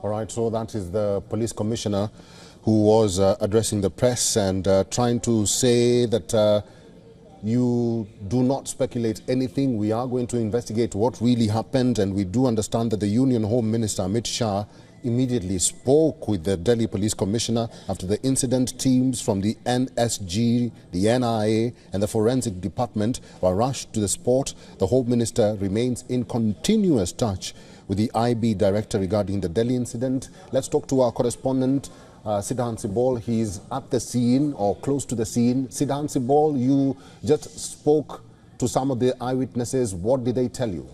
All right, so that is the police commissioner who was addressing the press and trying to say that you do not speculate anything. We are going to investigate what really happened, and we do understand that the Union Home Minister Amit Shah immediately spoke with the Delhi Police Commissioner after the incident. Teams from the NSG, the NIA and the Forensic Department were rushed to the spot. The Home Minister remains in continuous touch with the IB Director regarding the Delhi incident. Let's talk to our correspondent, Siddhant Sibol. He's at the scene or close to the scene. Siddhant Sibol, you just spoke to some of the eyewitnesses. What did they tell you?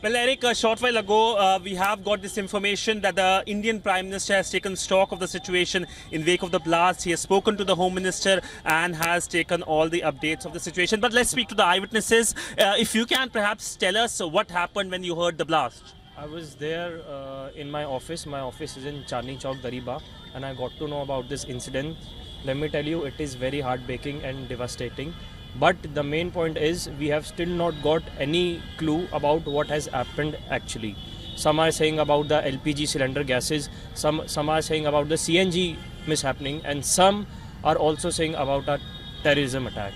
Well, Eric, a short while ago, we have got this information that the Indian Prime Minister has taken stock of the situation in wake of the blast. He has spoken to the Home Minister and has taken all the updates of the situation. But let's speak to the eyewitnesses. If you can perhaps tell us what happened when you heard the blast. I was there in my office. My office is in Chandni Chowk, Dariba, and I got to know about this incident. Let me tell you, it is very heartbreaking and devastating. But the main point is we have still not got any clue about what has happened actually. Some are saying about the LPG cylinder gases, some are saying about the CNG mishappening, and some are also saying about a terrorism attack.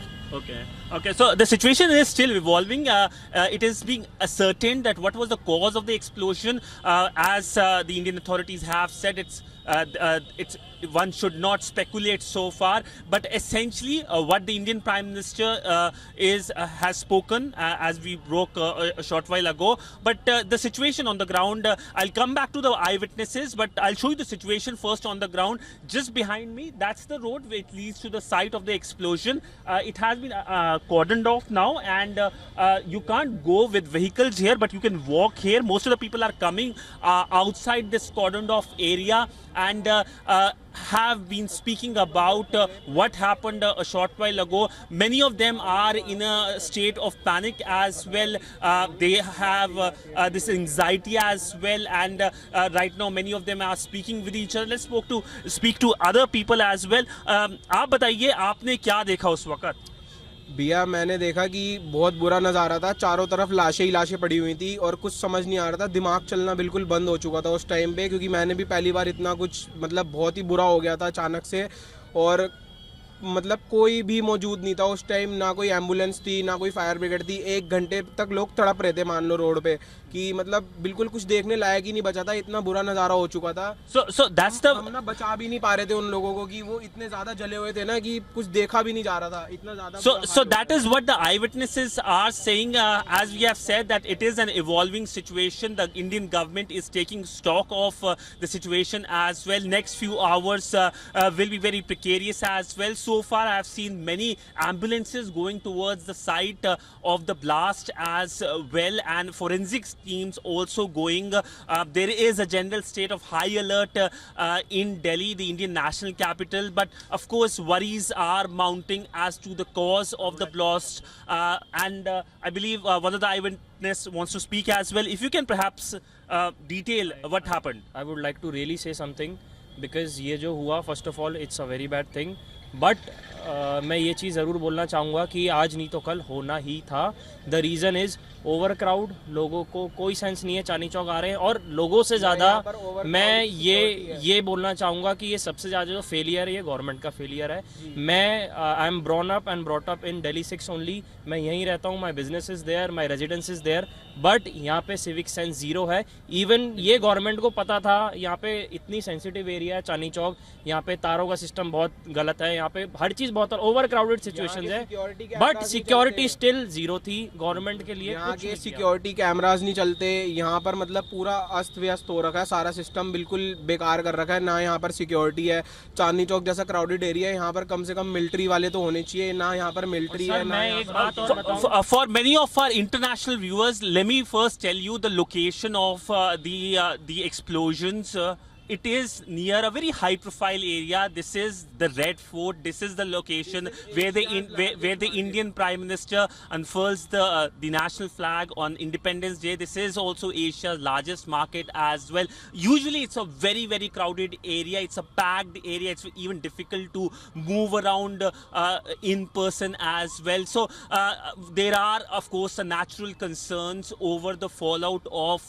Okay, so the situation is still evolving. It is being ascertained that what was the cause of the explosion. As the Indian authorities have said, it's one should not speculate so far, but essentially what the Indian Prime Minister has spoken as we broke a short while ago. But the situation on the ground, I'll come back to the eyewitnesses, but I'll show you the situation first on the ground. Just behind me, that's the road which leads to the site of the explosion. It has been cordoned off now, and you can't go with vehicles here, but you can walk here. Most of the people are coming outside this cordoned off area and have been speaking about what happened a short while ago. Many of them are in a state of panic as well. They have this anxiety as well, and right now many of them are speaking with each other. Let's speak to other people as well. आप बताइए, आपने क्या देखा उस वक्त? भैया, मैंने देखा कि बहुत बुरा नज़ारा था। चारों तरफ लाशें ही लाशें पड़ी हुई थी और कुछ समझ नहीं आ रहा था। दिमाग चलना बिल्कुल बंद हो चुका था उस टाइम पे, क्योंकि मैंने भी पहली बार इतना कुछ मतलब बहुत ही बुरा हो गया था अचानक से। और मतलब कोई भी मौजूद नहीं था उस टाइम, ना कोई एम्बुलेंस थी, ना कोई फायर ब्रिगेड थी। 1 घंटे तक लोग तड़प रहे थे, मान लो, रोड पे, कि मतलब बिल्कुल कुछ देखने लायक ही नहीं बचा था। इतना बुरा नज़ारा हो चुका था। So that's the हम ना बचा भी नहीं पा रहे थे उन लोगों को, कि वो इतने ज़्यादा जले हुए थे ना कि कुछ देखा भी नहीं जा रहा था, इतना ज़्यादा। So that is what the eyewitnesses are saying. As we have said, that it is an evolving situation. The Indian government is taking stock of the situation as well. Next few hours will be very precarious as well. So far, I have seen many ambulances going towards the site of the blast as well, and forensics teams also going. There is a general state of high alert in Delhi, the Indian national capital, but of course worries are mounting as to the cause of the blast, and I believe one of the eyewitness wants to speak as well. If you can perhaps detail what happened. I would like to really say something, because ये जो हुआ, first of all, it's a very bad thing. But मैं ये चीज़ ज़रूर बोलना चाहूँगा कि आज नहीं तो कल होना ही था। The reason is over crowd, लोगों को कोई सेंस नहीं है, चांदनी चौक आ रहे हैं, और लोगों से ज़्यादा मैं ये बोलना चाहूँगा कि ये सबसे ज़्यादा जो फेलियर है, ये गवर्नमेंट का फेलियर है। मैं I am born up and brought up in Delhi 6 only. मैं यहीं रहता हूँ, my business is there, my residence is there, but यहाँ पे सिविक सेंस ज़ीरो है। इवन ये गवर्नमेंट को पता था, यहाँ पे इतनी सेंसिटिव एरिया है चांदनी चौक, यहाँ पे तारों का सिस्टम बहुत गलत है, यहाँ पे हर चीज़ बहुत ओवर क्राउडेड सिचुएशन है, बट सिक्योरिटी स्टिल ज़ीरो थी गवर्नमेंट के लिए। यहाँ के सिक्योरिटी कैमराज नहीं चलते, यहाँ पर मतलब पूरा अस्त व्यस्त हो रखा है, सारा सिस्टम बिल्कुल बेकार कर रखा है। ना यहाँ पर सिक्योरिटी है, चांदनी चौक जैसा क्राउडेड एरिया है, यहाँ पर कम से कम मिलिट्री वाले तो होने चाहिए, ना यहाँ पर मिलिट्री है। मैं एक बात और बताऊं, for many of our international viewers, let me first tell you the location of the explosions. it is near a very high profile area. This is the Red Fort. This is the location where the Indian Prime Minister unfurls the national flag on Independence Day. This is also Asia's largest market as well. Usually it's a very, very crowded area. It's a packed area. It's even difficult to move around in person as well. So there are, of course, natural concerns over the fallout of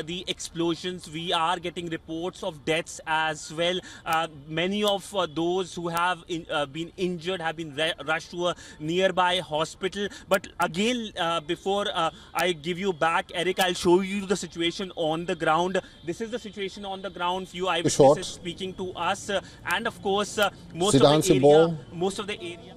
the explosions. We are getting reports of deaths as well. Many of those who have been injured have been rushed to a nearby hospital. But again, before I give you back, Eric, I'll show you the situation on the ground. This is the situation on the ground. Few eyewitnesses speaking to us, and of course, most of the area.